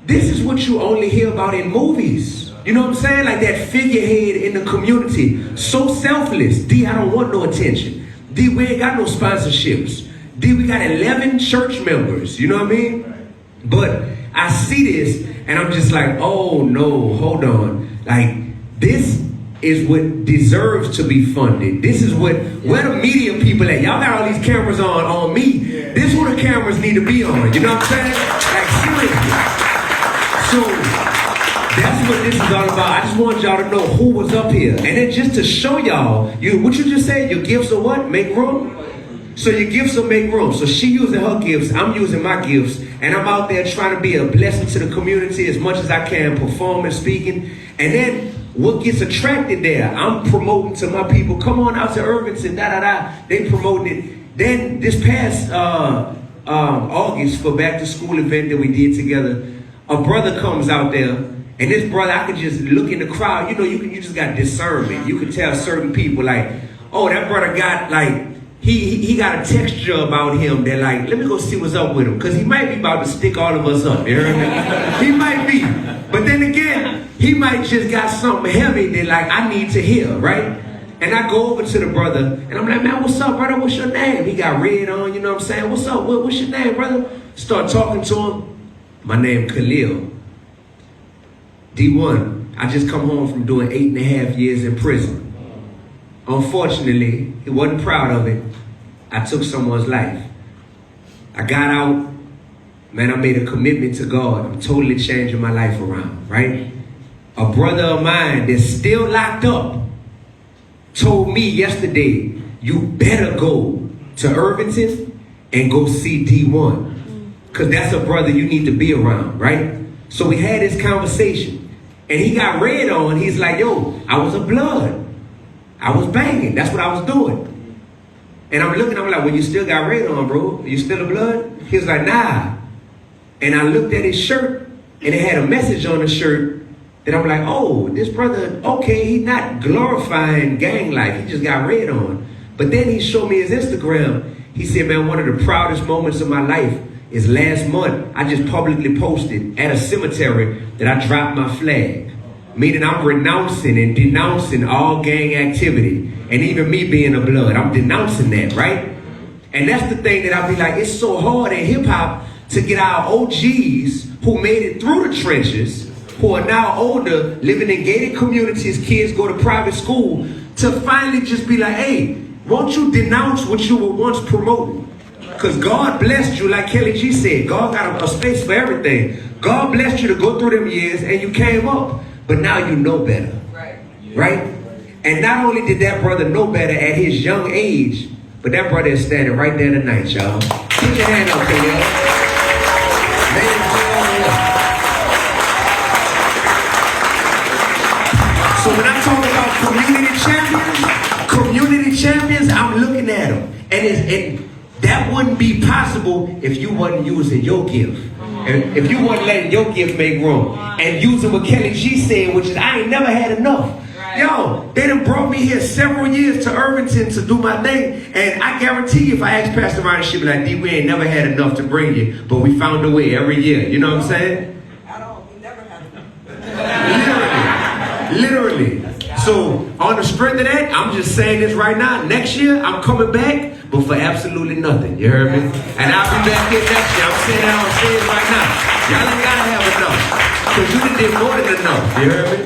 this is what you only hear about in movies. You know what I'm saying? Like that figurehead in the community. So selfless. D, I don't want no attention. D, we ain't got no sponsorships. D, we got 11 church members. You know what I mean? But I see this and I'm just like, oh no, hold on. Like, this is what deserves to be funded. This is where the media people at. Y'all got all these cameras on me. This is where the cameras need to be on. You know what I'm saying? Like, seriously. So that's what this is all about. I just want y'all to know who was up here. And then just to show y'all, what you just said, your gifts are what? Make room? So your gifts will make room. So she using her gifts, I'm using my gifts, and I'm out there trying to be a blessing to the community as much as I can, performing, speaking. And then what gets attracted there, I'm promoting to my people, come on out to Irvington, They promoting it. Then this past August for back to school event that we did together, a brother comes out there, and this brother, I could just look in the crowd. You just got discernment. You can tell certain people, like, oh, that brother got, like, he got a texture about him that like, let me go see what's up with him. Cause he might be about to stick all of us up, you heard me? He might be. But then again, he might just got something heavy that like I need to hear, right? And I go over to the brother and I'm like, man, what's up, brother? What's your name? He got red on, you know what I'm saying? What's up? What's your name, brother? Start talking to him. My name Khalil. D1, I just come home from doing 8.5 years in prison. Unfortunately, he wasn't proud of it. I took someone's life. I got out, man, I made a commitment to God. I'm totally changing my life around, right? A brother of mine that's still locked up told me yesterday, you better go to Irvington and go see D1. Because that's a brother you need to be around, right? So we had this conversation. And he got red on. He's like, yo, I was a blood. I was banging. That's what I was doing. And I'm looking, I'm like, well, you still got red on, bro? You still a blood? He was like, nah. And I looked at his shirt, and it had a message on the shirt that I'm like, oh, this brother, okay, he's not glorifying gang life. He just got red on. But then he showed me his Instagram. He said, man, one of the proudest moments of my life is last month. I just publicly posted at a cemetery that I dropped my flag. Meaning I'm renouncing and denouncing all gang activity. And even me being a blood, I'm denouncing that, right? And that's the thing that I be like, it's so hard in hip hop to get our OGs who made it through the trenches, who are now older, living in gated communities, kids go to private school, to finally just be like, hey, won't you denounce what you were once promoting? Because God blessed you, like Kelly G said, God got a space for everything. God blessed you to go through them years and you came up, but now you know better, right? And not only did that brother know better at his young age, but that brother is standing right there tonight, y'all. Put your hand up there, y'all. So when I talk about community champions, I'm looking at them. And that wouldn't be possible if you wasn't using your gift. And if you wasn't letting your gift make room. And using what Kelly G said, which is, I ain't never had enough. Yo, they done brought me here several years to Irvington to do my thing. And I guarantee you, if I ask Pastor Ryan, she'll be like, D, we ain't never had enough to bring you. But we found a way every year. You know what I'm saying? At all. We never had enough. Literally. So on the strength of that, I'm just saying this right now. Next year, I'm coming back, but for absolutely nothing. You heard me? And I'll be back here next year. I'm saying that on stage right now. Y'all ain't gotta have enough. Because you done did more than enough. You heard me?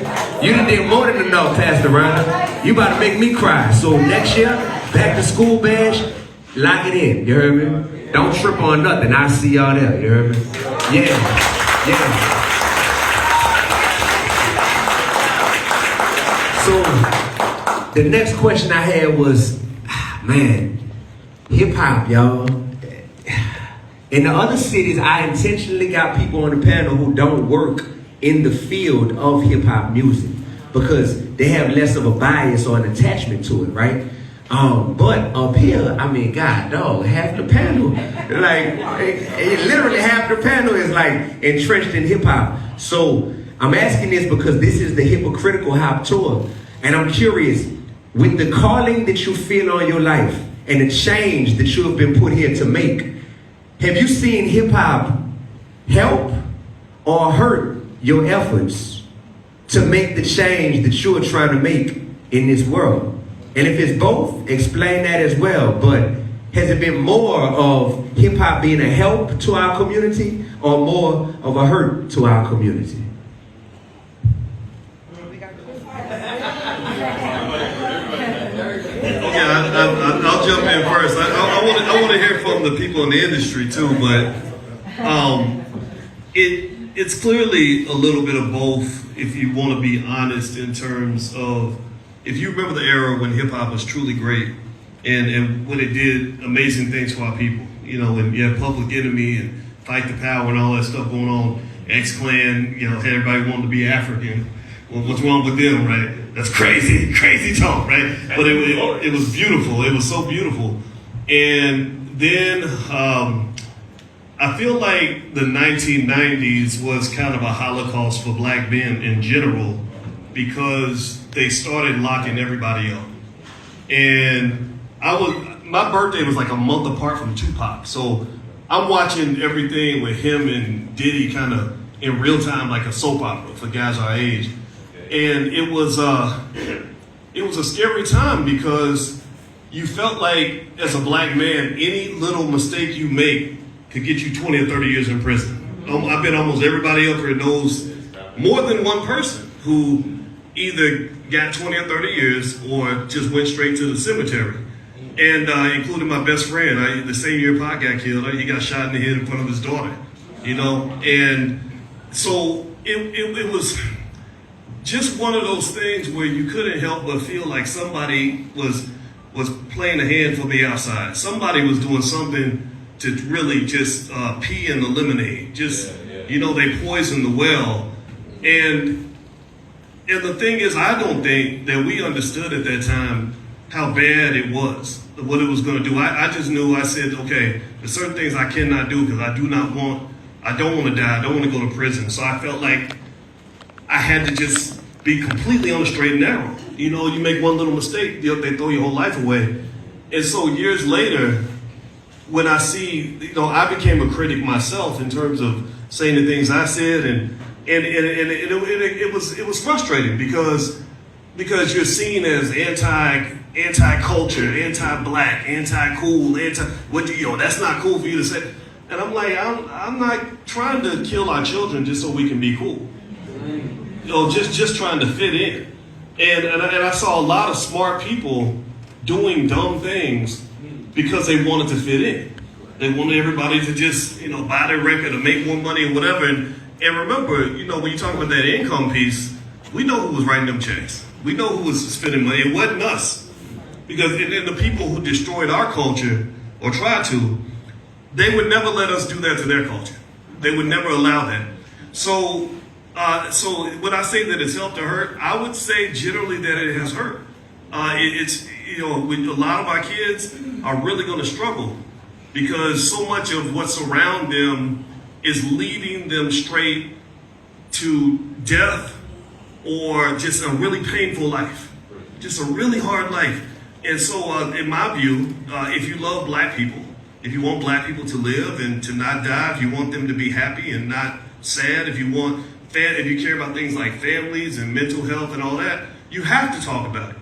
You done did more than enough, Pastor Ronda. You about to make me cry. So next year, back to school bash, lock it in. You heard me? Don't trip on nothing. I'll see y'all there. You heard me? Yeah. So the next question I had was, man, hip hop, y'all. In the other cities, I intentionally got people on the panel who don't work in the field of hip hop music because they have less of a bias or an attachment to it, right? But up here, I mean, God, dog, half the panel, like, literally half the panel is like entrenched in hip hop. So I'm asking this because this is the Hypocritical Hop Tour. And I'm curious, with the calling that you feel on your life and the change that you have been put here to make, have you seen hip hop help or hurt your efforts to make the change that you are trying to make in this world? And if it's both, explain that as well. But has it been more of hip hop being a help to our community or more of a hurt to our community? I'll jump in first. I want to hear from the people in the industry too, but it's clearly a little bit of both. If you want to be honest, in terms of if you remember the era when hip hop was truly great and when it did amazing things for our people, you know, and you had Public Enemy and Fight the Power and all that stuff going on. X-Clan, you know, everybody wanted to be African. Well, what's wrong with them, right? That's crazy talk, right? But it was beautiful. It was so beautiful. And then I feel like the 1990s was kind of a holocaust for black men in general because they started locking everybody up. And my birthday was like a month apart from Tupac. So I'm watching everything with him and Diddy kind of in real time, like a soap opera for guys our age. And it was a scary time because you felt like, as a black man, any little mistake you make could get you 20 or 30 years in prison. I bet almost everybody up here knows more than one person who either got 20 or 30 years or just went straight to the cemetery. And including my best friend, the same year Pac got killed, he got shot in the head in front of his daughter, you know? And so it was just one of those things where you couldn't help but feel like somebody was playing a hand from the outside. Somebody was doing something to really just pee in the lemonade. You know, they poisoned the well. And the thing is, I don't think that we understood at that time how bad it was, what it was going to do. I just knew, I said, okay, there's certain things I cannot do because I don't want to die. I don't want to go to prison. So I felt like I had to just be completely on the straight and narrow. You know, you make one little mistake, they throw your whole life away. And so years later, when I see, you know, I became a critic myself in terms of saying the things I said, and it was frustrating because you're seen as anti-culture, anti-black, anti-cool, that's not cool for you to say. And I'm like, I'm not trying to kill our children just so we can be cool. You know, just trying to fit in. And I saw a lot of smart people doing dumb things because they wanted to fit in. They wanted everybody to just, you know, buy their record or make more money or whatever. And remember, you know, when you talk about that income piece, we know who was writing them checks. We know who was spending money. It wasn't us. Because and the people who destroyed our culture, or tried to, they would never let us do that to their culture. They would never allow that. So when I say that it's helped or hurt, I would say generally that it has hurt. It's, you know, a lot of our kids are really going to struggle because so much of what's around them is leading them straight to death or just a really painful life, just a really hard life. And so in my view, if you love black people, if you want black people to live and to not die, if you want them to be happy and not sad, if you care about things like families and mental health and all that, you have to talk about it,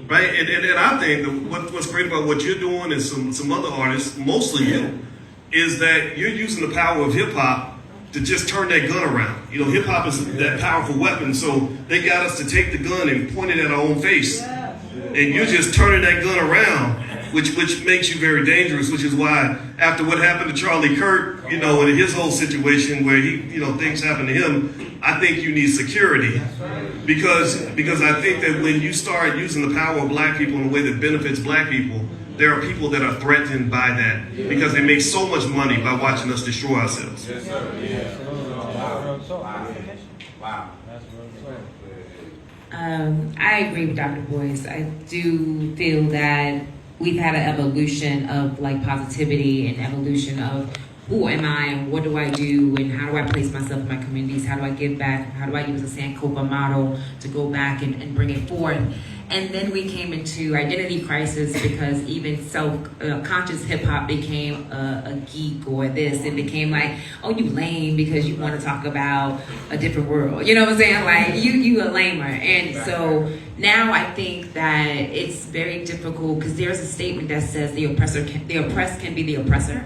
right? And I think that what's great about what you're doing and some other artists, mostly you, is that you're using the power of hip hop to just turn that gun around. You know, hip hop is that powerful weapon, so they got us to take the gun and point it at our own face. And you're just turning that gun around, which makes you very dangerous, which is why after what happened to Charlie Kirk, you know, and his whole situation where he, you know, things happened to him, I think you need security. Because I think that when you start using the power of black people in a way that benefits black people, there are people that are threatened by that because they make so much money by watching us destroy ourselves. Yes, sir. Yeah. Wow. I agree with Dr. Boyce. I do feel that we've had an evolution of like positivity and evolution of who am I and what do I do and how do I place myself in my communities? How do I give back? How do I use the Sankofa model to go back and bring it forth? And then we came into identity crisis because even self-conscious hip-hop became a geek or this. It became like, oh, you lame because you want to talk about a different world. You know what I'm saying? Like, you a lamer. And so now I think that it's very difficult because there's a statement that says the oppressed can be the oppressor.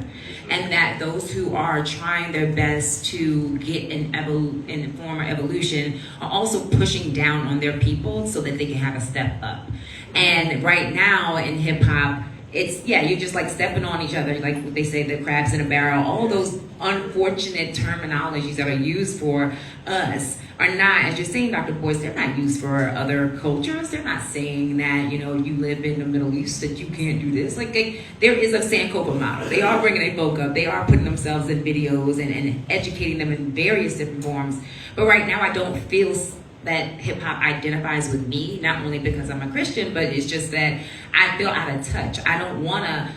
And that those who are trying their best to get in form of evolution are also pushing down on their people so that they can have a step up. And right now in hip hop, it's, you're just like stepping on each other, like what they say, the crabs in a barrel. All those unfortunate terminologies that are used for us are not, as you're saying, Dr. Boyce, they're not used for other cultures. They're not saying that, you know, you live in the Middle East, that you can't do this. Like, there is a Sankofa model. They are bringing their folk up. They are putting themselves in videos and educating them in various different forms. But right now, I don't feel that hip hop identifies with me, not only because I'm a Christian, but it's just that I feel out of touch. I don't want to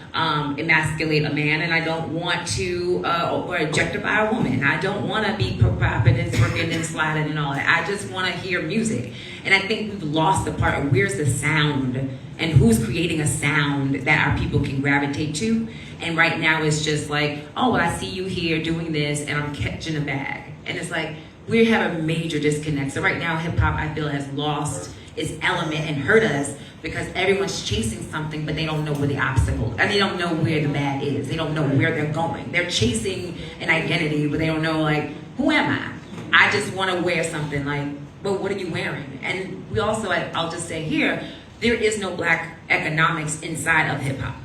emasculate a man, and I don't want to or objectify a woman. I don't want to be popping and twerking and sliding and all that. I just want to hear music. And I think we've lost the part of where's the sound and who's creating a sound that our people can gravitate to. And right now it's just like, oh, well, I see you here doing this and I'm catching a bag. And it's like, we have a major disconnect. So right now, hip hop, I feel, has lost its element and hurt us because everyone's chasing something, but they don't know where the obstacle, and they don't know where the bad is. They don't know where they're going. They're chasing an identity, but they don't know, like, who am I? I just want to wear something. Like, well, what are you wearing? And we also, I'll just say here, there is no black economics inside of hip hop.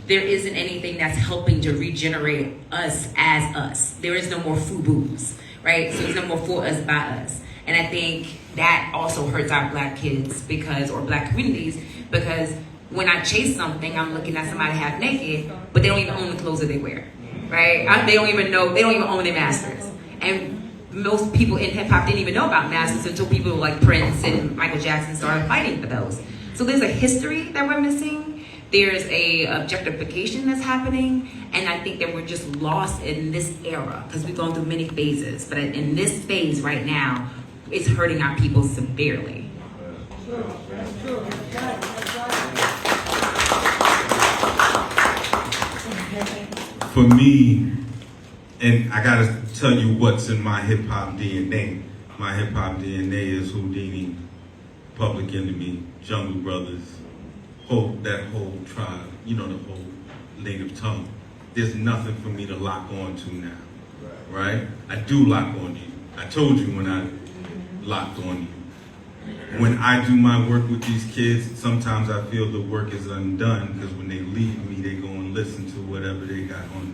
There isn't anything that's helping to regenerate us as us. There is no more FUBUs. Right? So there's no more for us, by us. And I think that also hurts our black kids or black communities, because when I chase something, I'm looking at somebody half naked, but they don't even own the clothes that they wear, right? They don't even own their masters. And most people in hip hop didn't even know about masters until people like Prince and Michael Jackson started fighting for those. So there's a history that we're missing. There's a objectification that's happening, and I think that we're just lost in this era because we've gone through many phases. But in this phase right now, it's hurting our people severely. For me, and I gotta tell you what's in my hip hop DNA. My hip hop DNA is Houdini, Public Enemy, Jungle Brothers, that whole tribe, the whole native tongue. There's nothing for me to lock on to now, right? I do lock on to you. I told you when I locked on you. When I do my work with these kids, sometimes I feel the work is undone because when they leave me, they go and listen to whatever they got on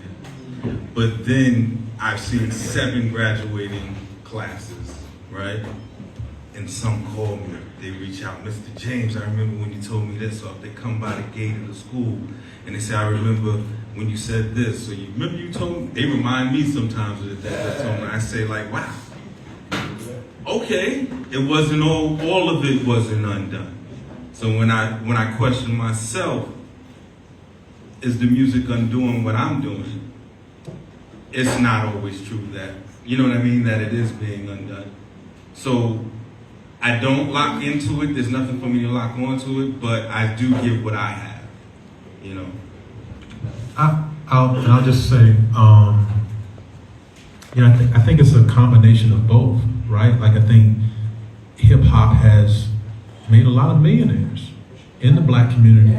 there. But then I've seen 7 graduating classes, right? And some call me, they reach out, Mr. James, I remember when you told me this, or if they come by the gate of the school and they say, I remember when you said this, or you remember you told me, they remind me sometimes of the things they told me. I say like, wow, okay, it wasn't all of it wasn't undone. So when I question myself, is the music undoing what I'm doing? It's not always true that, that it is being undone. So I don't lock into it. There's nothing for me to lock onto it, but I do give what I have, I'll just say, I think it's a combination of both, right? Like I think hip hop has made a lot of millionaires in the black community,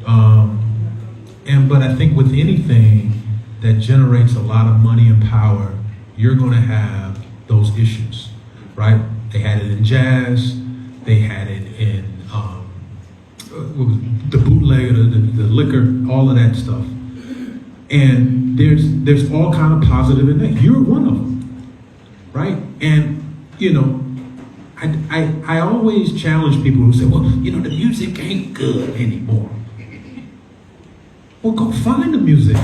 but I think with anything that generates a lot of money and power, you're going to have those issues, right? They had it in jazz. They had it in the bootleg, the liquor, all of that stuff. And there's all kind of positive in that. You're one of them, right? And I always challenge people who say, well, the music ain't good anymore. Well, go find the music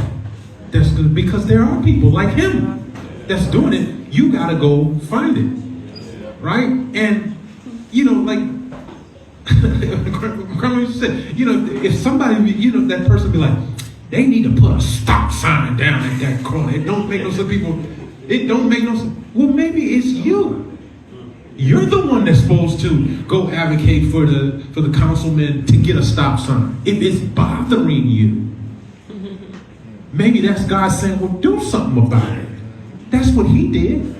that's good, because there are people like him that's doing it. You gotta go find it. Right? And, like Grandma said, if somebody, that person be like, they need to put a stop sign down at that corner. It don't make no sense. It don't make no sense. Well, maybe it's you. You're the one that's supposed to go advocate for the councilman to get a stop sign. If it's bothering you, maybe that's God saying, well, do something about it. That's what he did.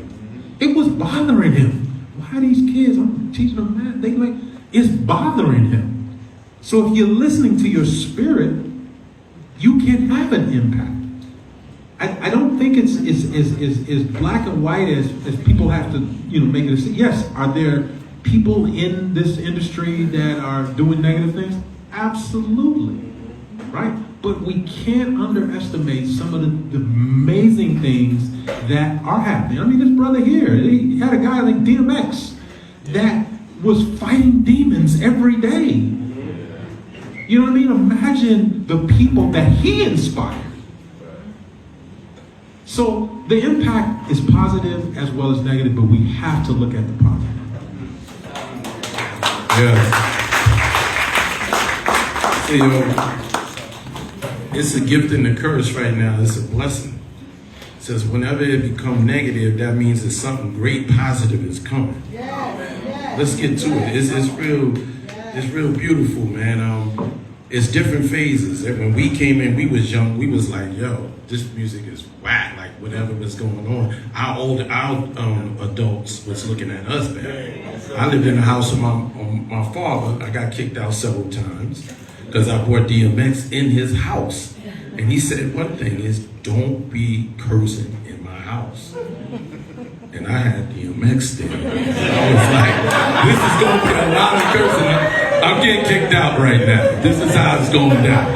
It was bothering him. Why these kids, I'm teaching them math, it's bothering him. So if you're listening to your spirit, you can have an impact. I don't think it's as black and white as people have to, make it. Yes, are there people in this industry that are doing negative things? Absolutely, right? But we can't underestimate some of the amazing things that are happening. I mean, this brother here, he had a guy like DMX that was fighting demons every day. You know what I mean? Imagine the people that he inspired. So the impact is positive as well as negative, but we have to look at the positive. See, it's a gift and a curse right now. It's a blessing. It says whenever it becomes negative, that means that something great positive is coming. Let's get to it. It's real beautiful, man. It's different phases. When we came in, we was young. We was like, yo, this music is whack. Like whatever was going on. Our adults was looking at us bad. I lived in the house with my father. I got kicked out several times because I brought DMX in his house. And he said one thing is, don't be cursing in my house. And I had DMX there. I was like, this is going to be a lot of cursing. I'm getting kicked out right now. This is how it's going down.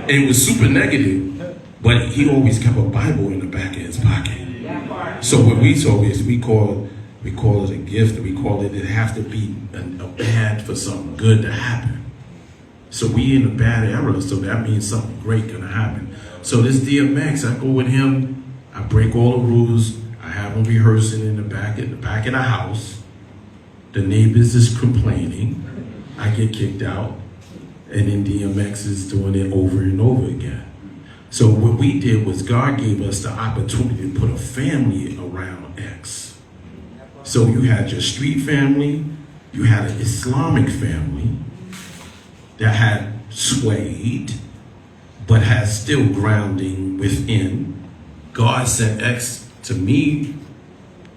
And it was super negative, but he always kept a Bible in the back of his pocket. So what we saw is we call it a gift. We call it has to be a bad for something good to happen. So we in a bad era, so that means something great gonna happen. So this DMX, I go with him, I break all the rules, I have him rehearsing in the back of the house. The neighbors is complaining. I get kicked out, and then DMX is doing it over and over again. So what we did was God gave us the opportunity to put a family around X. So you had your street family, you had an Islamic family that had swayed, but has still grounding within. God sent X to me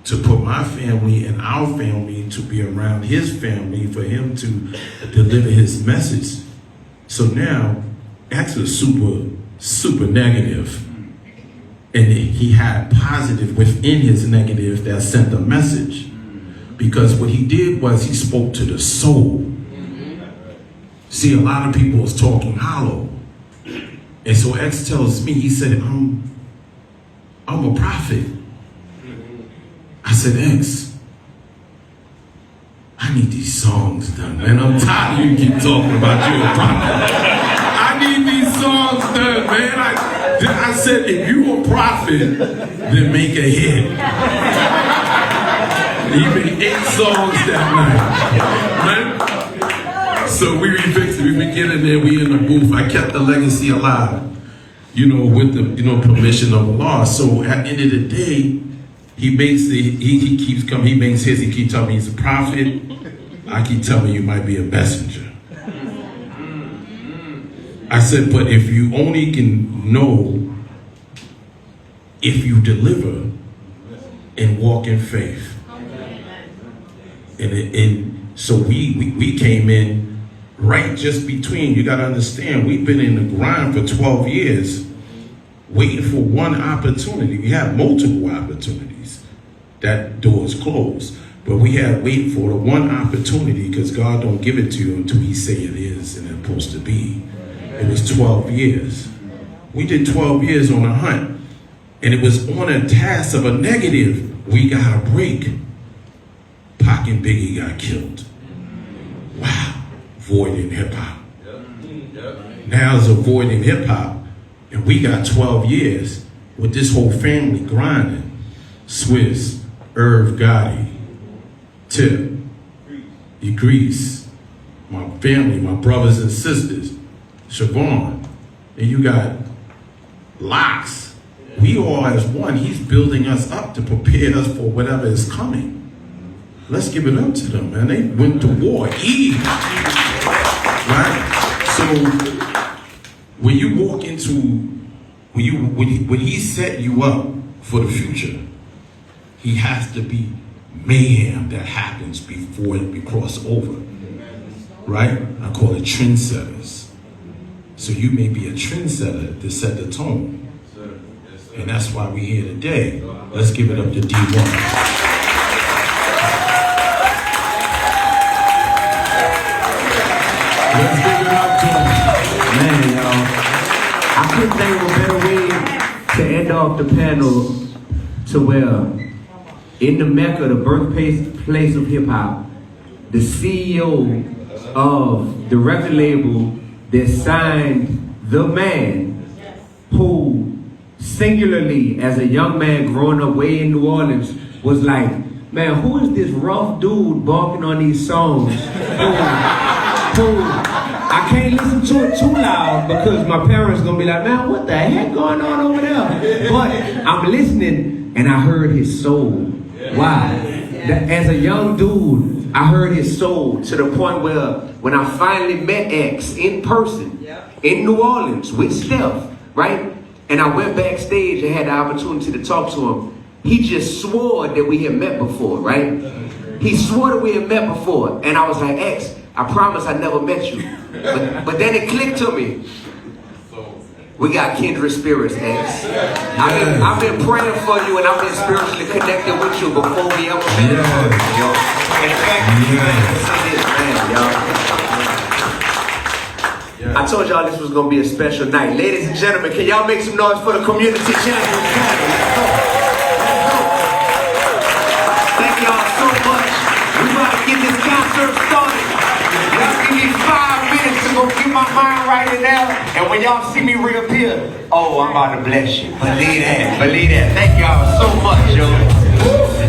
to put my family and our family to be around his family for him to deliver his message. So now, X was super negative. And he had positive within his negative that sent the message. Because what he did was he spoke to the soul. See, a lot of people is talking hollow. And so X tells me, he said, I'm a prophet. I said, X, I need these songs done, man. I'm tired of you keep talking about you a prophet. I need these songs done, man. I said, if you a prophet, then make a hit. He made 8 songs that night, right? So we refixed it. We begin in there, we in the booth. I kept the legacy alive, with the, permission of Allah. So at the end of the day, he keeps coming, he makes his, he keeps telling me he's a prophet. I keep telling you might be a messenger. I said, but if you only can know if you deliver and walk in faith. And so we came in right just between, you gotta understand, we've been in the grind for 12 years, waiting for one opportunity. We have multiple opportunities. That door is closed. But we had wait for the one opportunity because God don't give it to you until he say it is and it's supposed to be. It was 12 years. We did 12 years on a hunt. And it was on a task of a negative. We got a break. Pac and Biggie got killed. Wow. Void in hip hop. Now it's a void in hip hop. And we got 12 years with this whole family grinding. Swiss, Irv Gotti, Tip, Grease, my family, my brothers and sisters, Siobhan, and you got Locks. We all as one. He's building us up to prepare us for whatever is coming. Let's give it up to them, man. They went to war. Right? So when you walk into, when he set you up for the future, he has to be mayhem that happens before we cross over. Right? I call it trendsetters. So you may be a trendsetter to set the tone. And that's why we're here today. Let's give it up to D1. Let's give it up to him. Man, y'all, I couldn't think of a better way to end off the panel to where in the Mecca, the birthplace of hip hop, the CEO of the record label that signed the man who singularly as a young man growing up way in New Orleans was like, man, who is this rough dude barking on these songs? I can't listen to it too loud because my parents gonna be like, man, what the heck going on over there? But I'm listening and I heard his soul. Wow. As a young dude, I heard his soul to the point where when I finally met X in person in New Orleans with Steph, right? And I went backstage and had the opportunity to talk to him. He just swore that we had met before, right? He swore that we had met before. And I was like, X, I promise I never met you. But then it clicked to me. We got kindred spirits, X. I've been praying for you and I've been spiritually connected with you before we ever met. Yo. In fact, I told y'all this was going to be a special night. Ladies and gentlemen, can y'all make some noise for the community champions? Thank y'all so much. We're about to get this concert started. Y'all give me 5 minutes to go get my mind right in there. And when y'all see me reappear, oh, I'm about to bless you. Believe that. Believe that. Thank y'all so much, yo.